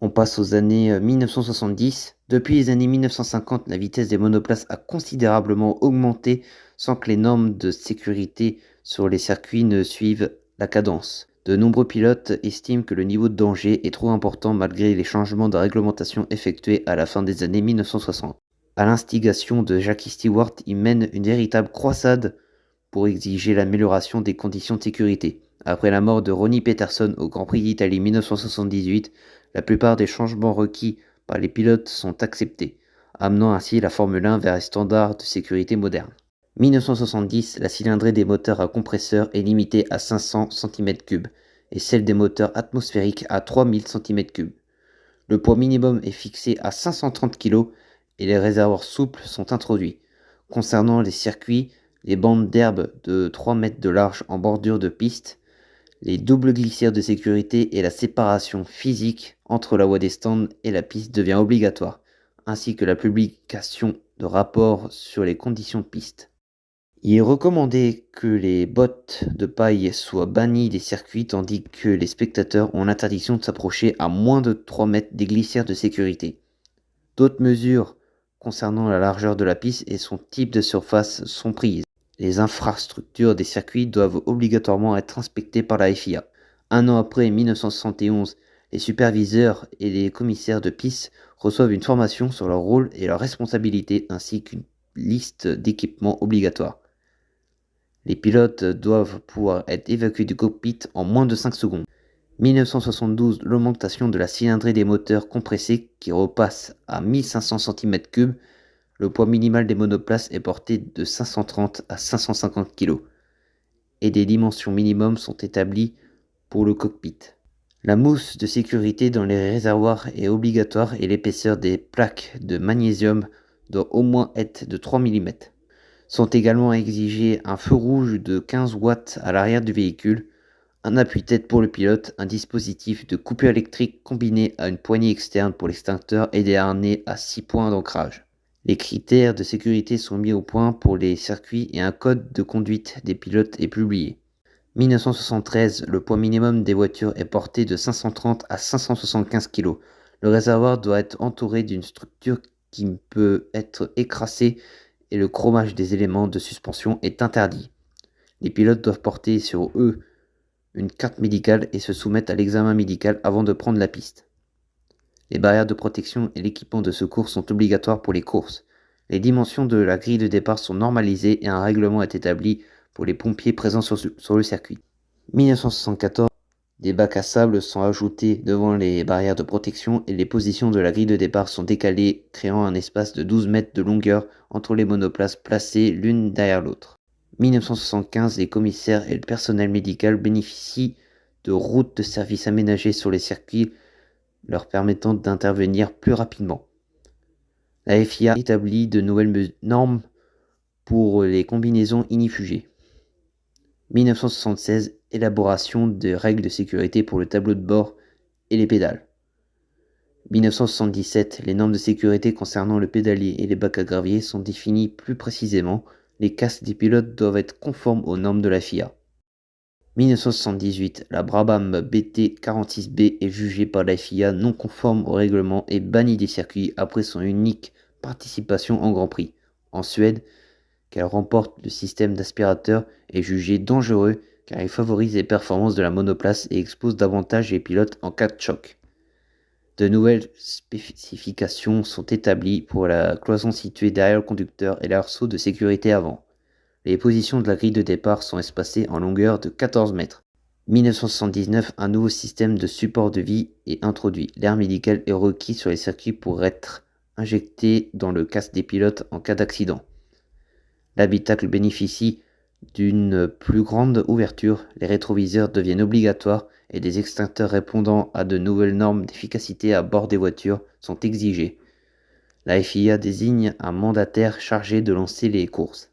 On passe aux années 1970. Depuis les années 1950, la vitesse des monoplaces a considérablement augmenté sans que les normes de sécurité sur les circuits ne suivent la cadence. De nombreux pilotes estiment que le niveau de danger est trop important malgré les changements de réglementation effectués à la fin des années 1960. À l'instigation de Jackie Stewart, il mène une véritable croisade pour exiger l'amélioration des conditions de sécurité. Après la mort de Ronnie Peterson au Grand Prix d'Italie 1978, la plupart des changements requis par les pilotes sont acceptés, amenant ainsi la Formule 1 vers les standards de sécurité modernes. 1970, la cylindrée des moteurs à compresseur est limitée à 500 cm3 et celle des moteurs atmosphériques à 3000 cm3. Le poids minimum est fixé à 530 kg et les réservoirs souples sont introduits. Concernant les circuits, les bandes d'herbe de 3 mètres de large en bordure de piste, les doubles glissières de sécurité et la séparation physique entre la voie des stands et la piste devient obligatoire, ainsi que la publication de rapports sur les conditions de piste. Il est recommandé que les bottes de paille soient bannies des circuits tandis que les spectateurs ont l'interdiction de s'approcher à moins de 3 mètres des glissières de sécurité. D'autres mesures concernant la largeur de la piste et son type de surface sont prises. Les infrastructures des circuits doivent obligatoirement être inspectées par la FIA. Un an après 1971, les superviseurs et les commissaires de piste reçoivent une formation sur leur rôle et leurs responsabilités ainsi qu'une liste d'équipements obligatoires. Les pilotes doivent pouvoir être évacués du cockpit en moins de 5 secondes. 1972, l'augmentation de la cylindrée des moteurs compressés qui repasse à 1500 cm3. Le poids minimal des monoplaces est porté de 530 à 550 kg et des dimensions minimum sont établies pour le cockpit. La mousse de sécurité dans les réservoirs est obligatoire et l'épaisseur des plaques de magnésium doit au moins être de 3 mm. Sont également exigés un feu rouge de 15 watts à l'arrière du véhicule, un appui-tête pour le pilote, un dispositif de coupure électrique combiné à une poignée externe pour l'extincteur et des harnais à 6 points d'ancrage. Les critères de sécurité sont mis au point pour les circuits et un code de conduite des pilotes est publié. 1973, le poids minimum des voitures est porté de 530 à 575 kg. Le réservoir doit être entouré d'une structure qui peut être écrasée et le chromage des éléments de suspension est interdit. Les pilotes doivent porter sur eux une carte médicale et se soumettre à l'examen médical avant de prendre la piste. Les barrières de protection et l'équipement de secours sont obligatoires pour les courses. Les dimensions de la grille de départ sont normalisées et un règlement est établi pour les pompiers présents sur le circuit. 1974, des bacs à sable sont ajoutés devant les barrières de protection et les positions de la grille de départ sont décalées, créant un espace de 12 mètres de longueur entre les monoplaces placées l'une derrière l'autre. 1975, les commissaires et le personnel médical bénéficient de routes de service aménagées sur les circuits leur permettant d'intervenir plus rapidement. La FIA établit de nouvelles normes pour les combinaisons inifugées. 1976, élaboration des règles de sécurité pour le tableau de bord et les pédales. 1977, les normes de sécurité concernant le pédalier et les bacs à gravier sont définies plus précisément. Les casques des pilotes doivent être conformes aux normes de la FIA. 1978, la Brabham BT46B est jugée par la FIA non conforme au règlement et bannie des circuits après son unique participation en Grand Prix. En Suède, qu'elle remporte le système d'aspirateur est jugé dangereux car il favorise les performances de la monoplace et expose davantage les pilotes en cas de choc. De nouvelles spécifications sont établies pour la cloison située derrière le conducteur et l'arceau de sécurité avant. Les positions de la grille de départ sont espacées en longueur de 14 mètres. 1979, un nouveau système de support de vie est introduit. L'air médical est requis sur les circuits pour être injecté dans le casque des pilotes en cas d'accident. L'habitacle bénéficie d'une plus grande ouverture, les rétroviseurs deviennent obligatoires et des extincteurs répondant à de nouvelles normes d'efficacité à bord des voitures sont exigés. La FIA désigne un mandataire chargé de lancer les courses.